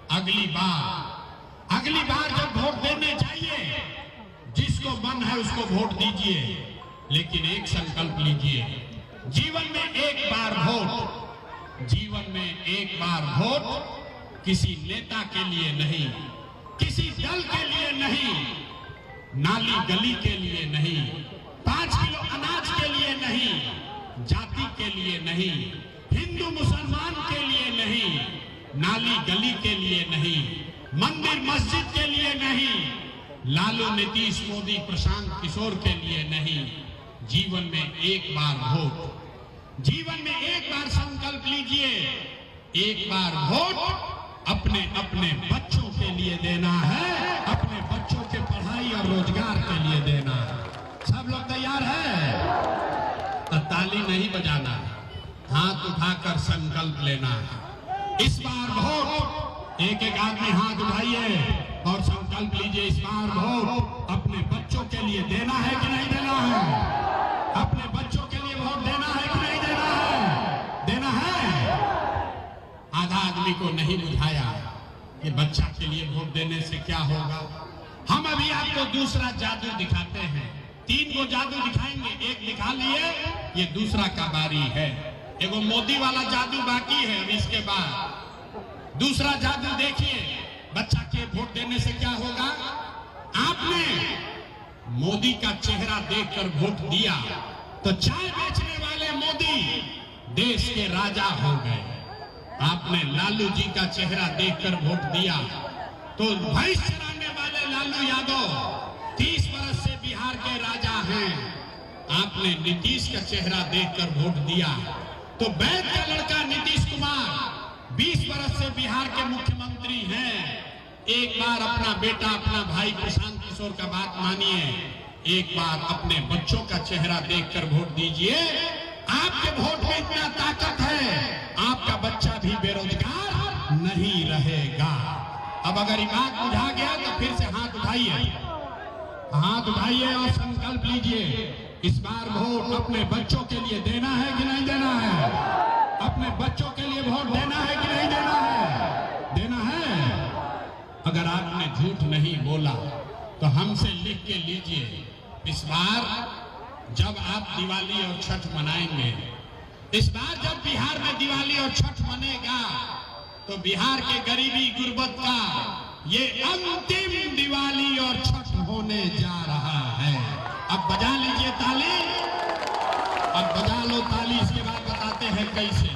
अगली बार जब वोट देने जाइए, जिसको मन है उसको वोट दीजिए, लेकिन एक संकल्प लीजिए, जीवन में एक बार वोट, जीवन में एक बार वोट किसी नेता के लिए नहीं, किसी दल के लिए नहीं, नाली गली के लिए नहीं, 5 किलो अनाज के लिए नहीं, जाति के लिए नहीं, हिंदू मुसलमान के लिए नहीं, नाली गली के लिए नहीं, मंदिर मस्जिद के लिए नहीं, लालू नीतीश मोदी प्रशांत किशोर के लिए नहीं। जीवन में एक बार वोट, जीवन में एक बार संकल्प लीजिए, एक बार वोट अपने अपने बच्चों के लिए देना है, अपने बच्चों के पढ़ाई और रोजगार के लिए देना है। सब लोग तैयार है? तो ताली नहीं बजाना है, हाथ उठाकर संकल्प लेना है। इस बार वोट, एक एक आदमी हाथ उठाइए और संकल्प लीजिए, इस बार वोट अपने बच्चों के लिए देना है कि नहीं देना है? अपने बच्चों के लिए वोट देना है कि नहीं देना है? देना है। आधा आदमी को नहीं बुझाया कि बच्चा के लिए वोट देने से क्या होगा। हम अभी आपको दूसरा जादू दिखाते हैं, 3 को जादू दिखाएंगे, एक दिखा लिए, ये दूसरा का बारी है। एगो मोदी वाला जादू बाकी है, अब इसके बाद दूसरा जादू देखिए। बच्चा के वोट देने से क्या होगा? आपने मोदी का चेहरा देखकर वोट दिया तो चाय बेचने वाले मोदी देश के राजा हो गए। आपने लालू जी का चेहरा देखकर वोट दिया तो भैंस चराने वाले लालू यादव 30 वर्ष से बिहार के राजा हैं। आपने नीतीश का चेहरा देखकर वोट दिया तो वैद का लड़का नीतीश कुमार 20 वर्ष से बिहार के मुख्यमंत्री हैं। एक बार अपना बेटा, अपना भाई प्रशांत किशोर का बात मानिए, एक बार अपने बच्चों का चेहरा देखकर वोट दीजिए। आपके वोट में इतना ताकत है, आपका बच्चा भी बेरोजगार नहीं रहेगा। अब अगर ये बात बुझा गया तो फिर से हाथ उठाइए, हाथ उठाइए और संकल्प लीजिए। इस बार वोट अपने बच्चों के लिए देना है कि नहीं देना है? अपने बच्चों के लिए वोट देना है कि नहीं देना है? देना है। अगर आपने झूठ नहीं बोला तो हमसे लिख के लीजिए। इस बार जब आप दिवाली और छठ मनाएंगे इस बार जब बिहार में दिवाली और छठ मनेगा तो बिहार के गरीबी गुर्बत का ये अंतिम दिवाली और छठ होने जा रहा है। अब बजा लीजिए ताली, अब बजा लो ताली। इसके बाद बताते हैं कैसे।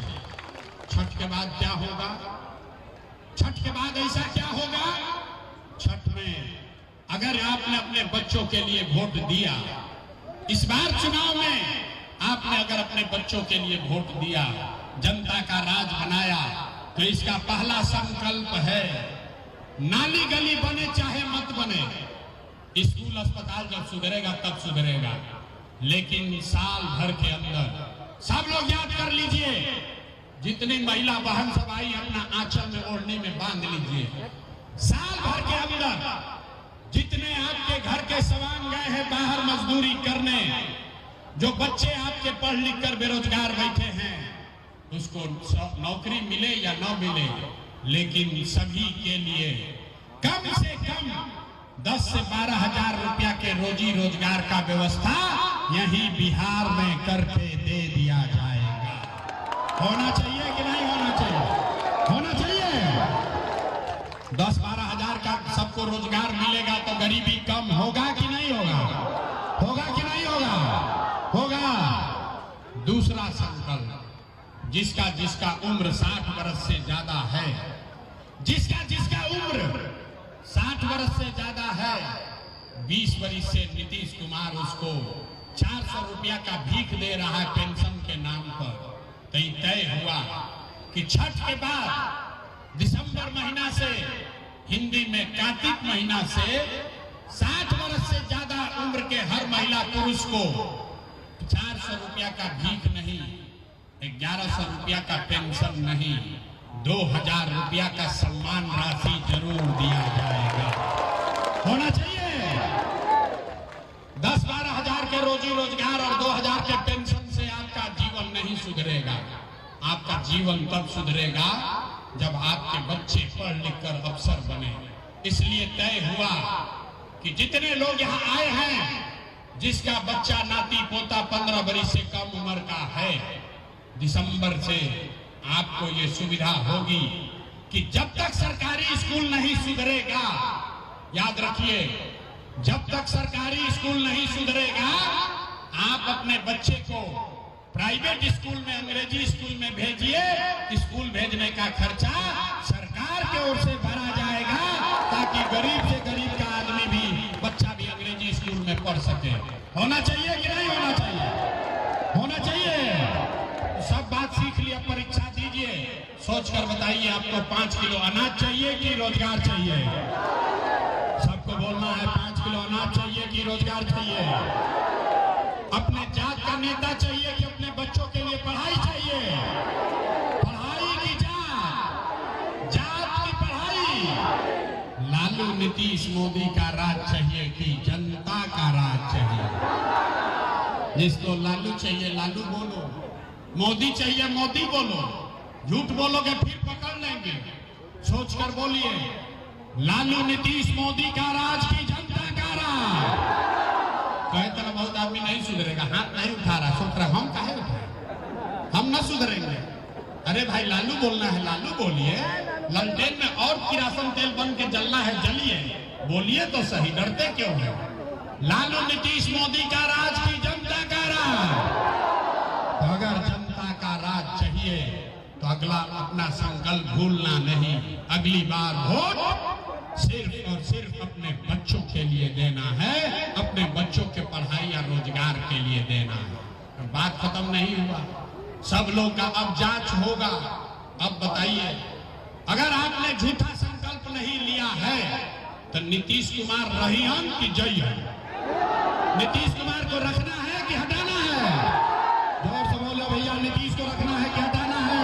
छठ के बाद क्या होगा, छठ के बाद ऐसा क्या होगा। छठ में अगर आपने अपने बच्चों के लिए वोट दिया, इस बार चुनाव में आपने अगर अपने बच्चों के लिए वोट दिया, जनता का राज बनाया, तो इसका पहला संकल्प है नाली गली बने चाहे मत बने, स्कूल अस्पताल जब सुधरेगा तब सुधरेगा, लेकिन साल भर के अंदर सब लोग याद कर लीजिए, जितनी महिला बहन सब आई अपना आंचल में ओढ़नी में बांध लीजिए। साल भर के अंदर जितने आपके घर के सवांग गए हैं बाहर मजदूरी करने, जो बच्चे आपके पढ़ लिख कर बेरोजगार बैठे हैं, उसको नौकरी मिले या न मिले, लेकिन सभी के लिए कम से कम 10 से 12 हजार रुपया के रोजी रोजगार का व्यवस्था यही बिहार में करके दे दिया जाएगा। होना चाहिए कि नहीं होना चाहिए? होना चाहिए। 10-12 हजार का सबको रोजगार मिलेगा तो गरीबी कम होगा कि नहीं होगा? होगा कि नहीं होगा? होगा। दूसरा संकल्प, जिसका जिसका उम्र 60 वर्ष से ज्यादा है, जिसका जिसका उम्र 60 वर्ष से ज्यादा है, 20 वर्ष से नीतीश कुमार उसको 400 रुपया का भीख दे रहा है पेंशन के नाम पर। तो तय हुआ कि छठ के बाद दिसंबर महीना से, हिंदी में कार्तिक महीना से 60 वर्ष से ज्यादा उम्र के हर महिला पुरुष को 400 रुपया का भीख नहीं, 1100 रुपया का पेंशन नहीं, 2000 रुपया का सम्मान राशि जरूर दिया जाएगा। होना चाहिए। 10-12 हजार के रोजी रोजगार और 2000 के पेंशन से आपका जीवन नहीं सुधरेगा। आपका जीवन तब सुधरेगा जब आपके बच्चे पढ़ लिख कर अफसर बने। इसलिए तय हुआ कि जितने लोग यहाँ आए हैं, जिसका बच्चा नाती पोता 15 वर्ष से कम उम्र का है, दिसंबर से आपको ये सुविधा होगी कि जब तक सरकारी स्कूल नहीं सुधरेगा, याद रखिए, जब तक सरकारी स्कूल नहीं सुधरेगा, आप अपने बच्चे को प्राइवेट स्कूल में, अंग्रेजी स्कूल में भेजिए। स्कूल भेजने का खर्चा सरकार की ओर से भरा जाएगा, ताकि गरीब से गरीब का आदमी भी, बच्चा भी अंग्रेजी स्कूल में पढ़ सके। होना चाहिए कि नहीं होना चाहिए? होना चाहिए। सब बात सीख लिया, परीक्षा दीजिए, सोचकर बताइए आपको 5 किलो अनाज चाहिए कि रोजगार चाहिए? सबको बोलना है 5 किलो अनाज चाहिए कि रोजगार चाहिए? अपने जात का नेता चाहिए कि अपने बच्चों के लिए पढ़ाई चाहिए? पढ़ाई की जात, जात की पढ़ाई। लालू नीतीश मोदी का राज चाहिए कि जनता का राज चाहिए? जिसको लालू चाहिए लालू बोलो, मोदी चाहिए मोदी बोलो। झूठ बोलोगे फिर पकड़ लेंगे। सोचकर बोलिए, लालू नीतीश मोदी का राज की जनता का राज। कहे तरह बहुत आदमी नहीं सुधरेगा, हाथ नहीं उठा रहा, सोच रहा हम काहे उठाए, हम न सुधरेंगे। अरे भाई लालू बोलना है लालू बोलिए, ललटेन में और किरासन तेल बन के जलना है जलिए, बोलिए तो सही, डरते क्यों है? लालू नीतीश मोदी का राज की जनता का राज। तो अगर जनता का राज चाहिए तो अगला अपना संकल्प भूलना नहीं। अगली बार वोट सिर्फ और सिर्फ अपने बच्चों के लिए देना है, अपने बच्चों के पढ़ाई या रोजगार के लिए देना है। बात खत्म नहीं हुआ, सब लोग का अब जांच होगा। अब बताइए, अगर आपने झूठा संकल्प नहीं लिया है तो नीतीश कुमार रहियन की जइयन? नीतीश कुमार को रखना है कि हटाना है? जोर से बोलो भैया, नीतीश को रखना है कि हटाना है?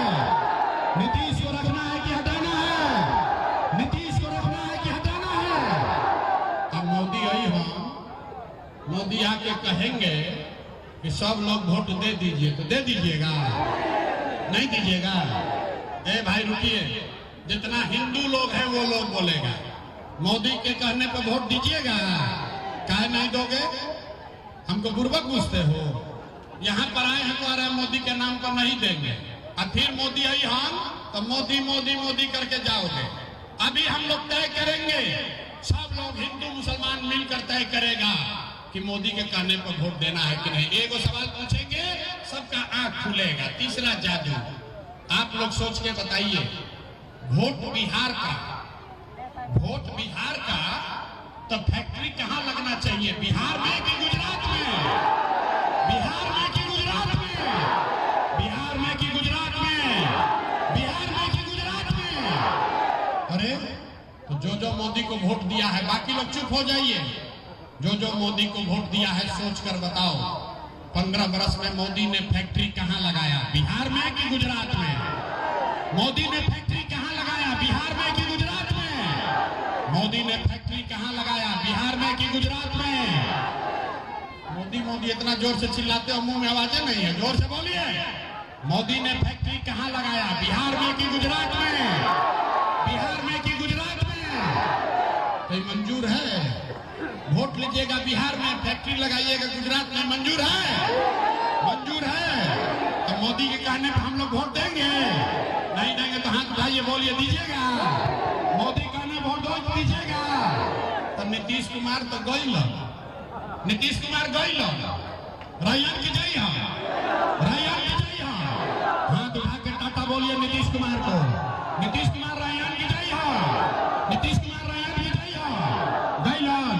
नीतीश को रखना है कि हटाना है? नीतीश को रखना है कि हटाना है? अब मोदी आई हो, मोदी आके कहेंगे कि सब लोग वोट दे दीजिए, तो दे दीजिएगा? नहीं दीजिएगा? ए भाई रुकिए, जितना हिंदू लोग हैं वो लोग बोलेगा, मोदी के कहने पर वोट दीजिएगा? काहे नहीं दोगे? हमको बुर्बक पूछते हो? यहाँ पर आए हैं तो अरे मोदी के नाम पर नहीं देंगे, और फिर मोदी आई हम तो मोदी मोदी मोदी करके जाओगे। अभी हम लोग तय करेंगे, सब लोग हिंदू मुसलमान मिलकर तय करेगा कि मोदी के कहने पर वोट देना है कि नहीं। एक सवाल पूछेंगे, सबका आंख खुलेगा। तीसरा जादू, आप लोग सोच के बताइए, वोट बिहार का तो फैक्ट्री कहाँ लगना चाहिए? बिहार में कि गुजरात में? बिहार में कि गुजरात में? बिहार में कि गुजरात में? बिहार में कि गुजरात में? अरे तो जो मोदी को वोट दिया है, बाकी लोग चुप हो जाइए। जो मोदी को वोट दिया है सोच कर बताओ, 15 बरस में मोदी ने फैक्ट्री कहाँ लगाया? बिहार में कि गुजरात में? मोदी ने फैक्ट्री कहाँ लगाया? बिहार में कि गुजरात में? मोदी ने फैक्ट्री कहाँ लगाया? बिहार में कि गुजरात में? मोदी मोदी इतना जोर से चिल्लाते हो, मुंह में आवाजें नहीं है, जोर से बोलिए। मोदी ने फैक्ट्री कहाँ लगाया? बिहार में कि गुजरात में? बिहार में कि गुजरात में? तो मंजूर है? वोट लीजिएगा, बिहार में फैक्ट्री लगाइएगा, गुजरात में मंजूर है? मंजूर है? तो मोदी के कहने पर हम लोग वोट देंगे? नहीं देंगे तो हाथ उठाइए, बोलिए दीजिएगा। मोदी कहने वोट दो दीजिएगा। तो नीतीश कुमार तो गई, नीतीश कुमार गई, रैयन की जय हो, रैयन की जय हो। हाथ उठा के टाटा बोलिए नीतीश कुमार को। नीतीश कुमार रैयन की जय हो, नीतीश कुमार रैयन की जय हो। गईलन।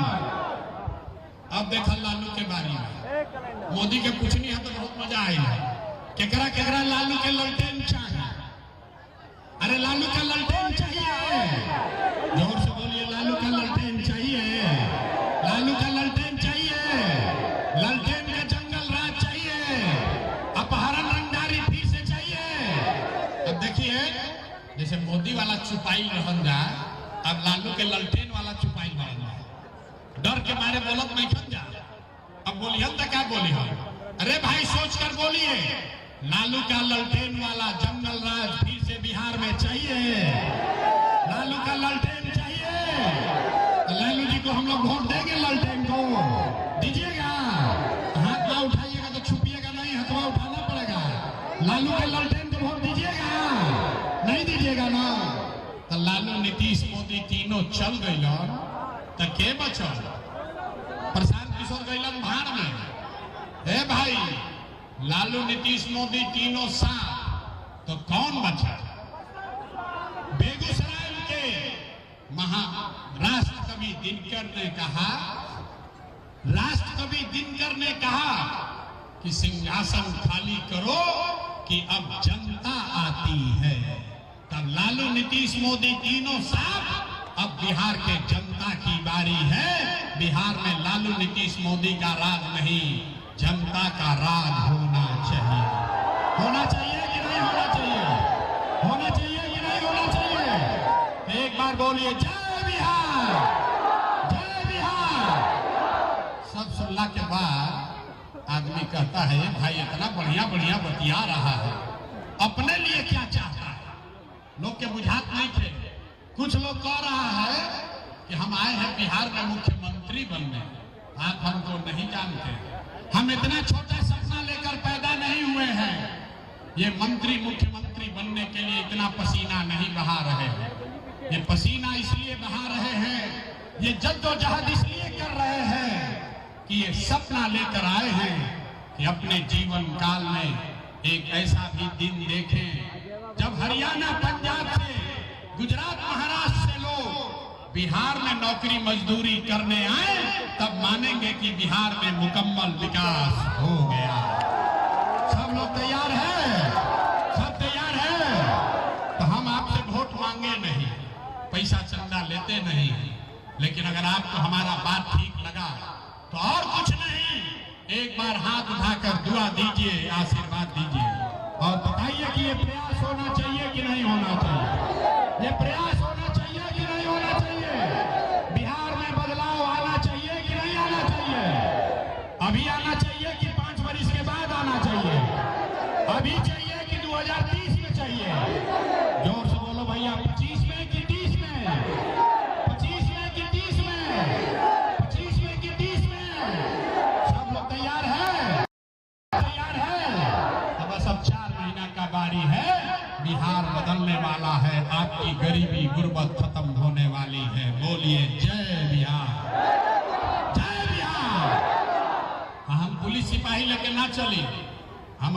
अब देखा लालू के बारे में, मोदी के पूछनी है तो बहुत मजा आएगा। केकरा केकरा लालू के ललटेन चाहिए? अरे लालू का ललटेन चाहिए? जोर से बोलिए, लालू का ललटेन चाहिए? लालू का ललटेन चाहिए? ललटेन का जंगल राज चाहिए? अपहरण रंगदारी फिर से चाहिए? अब देखिए, जैसे मोदी वाला छुपाई रहन जा, अब लालू के ललटेन वाला छुपाई रहन जा। डर के मारे बोलत नहीं खन जा। अब बोली हम तक क्या बोली हम? अरे भाई सोच कर बोलिए, लालू का ललटेन वाला जंगल राज फिर से बिहार में चाहिए? लालू का ललटेन चाहिए? तो लालू जी को हम लोग वोट देंगे, ललटेन को दीजिएगा। हाथ ना उठाइएगा तो छुपिएगा नहीं, हथवा उठाना पड़ेगा। लालू के ललटेन को वोट दीजिएगा, नहीं दीजिएगा ना? तो लालू नीतीश मोदी तीनों चल गई तो के बचल? प्रशांत किशोर गईलन भाड़ में। ए भाई, लालू नीतीश मोदी तीनों साथ, तो कौन बचा? बेगूसराय के राष्ट्र कवि दिनकर ने कहा, राष्ट्र कवि दिनकर ने कहा कि सिंहासन खाली करो कि अब जनता आती है। तब लालू नीतीश मोदी तीनों साथ, अब बिहार के जनता की बारी है। बिहार में लालू नीतीश मोदी का राज नहीं, जनता का राज होना चाहिए। होना चाहिए कि नहीं होना चाहिए? होना चाहिए कि नहीं होना चाहिए? एक बार बोलिए, जय बिहार, जय बिहार। सब सुनला के बाद आदमी कहता है, भाई इतना बढ़िया बढ़िया बतिया रहा है, अपने लिए क्या चाहता है? लोग के बुझात नहीं थे। कुछ लोग कह रहा है कि हम आए हैं बिहार में मुख्यमंत्री बनने। आप हमको नहीं जानते, हम इतना छोटा सपना लेकर पैदा नहीं हुए हैं। ये मंत्री मुख्यमंत्री बनने के लिए इतना पसीना नहीं बहा रहे हैं। ये पसीना इसलिए बहा रहे हैं, ये जद्दोजहद इसलिए कर रहे हैं कि ये सपना लेकर आए हैं कि अपने जीवन काल में एक ऐसा भी दिन देखें जब हरियाणा, पंजाब से, गुजरात, महाराष्ट्र से लोग बिहार में नौकरी मजदूरी करने आए, तब मानेंगे कि बिहार में मुकम्मल विकास हो गया। सब लोग तैयार हैं? सब तैयार हैं? तो हम आपसे वोट मांगे नहीं, पैसा चंदा लेते नहीं, लेकिन अगर आपको हमारा बात ठीक लगा तो और कुछ नहीं, एक बार हाथ उठाकर दुआ दीजिए, आशीर्वाद दीजिए और बताइए कि ये प्रयास होना चाहिए कि नहीं होना चाहिए? ये प्रयास होना चाहिए कि नहीं होना चाहिए? बिहार में बदलाव आना चाहिए कि नहीं आना चाहिए? अभी आना चाहिए कि 5 वर्ष के बाद आना चाहिए? अभी चाहिए कि 2030 में चाहिए? जोर से बोलो भैया, 25 में कि 30 में? 25 में कि 30 में? बारी है, बिहार बदलने वाला है, आपकी गरीबी गुर्बत खत्म होने वाली है। बोलिए जय बिहार, जय बिहार। हम पुलिस सिपाही लेके ना चली,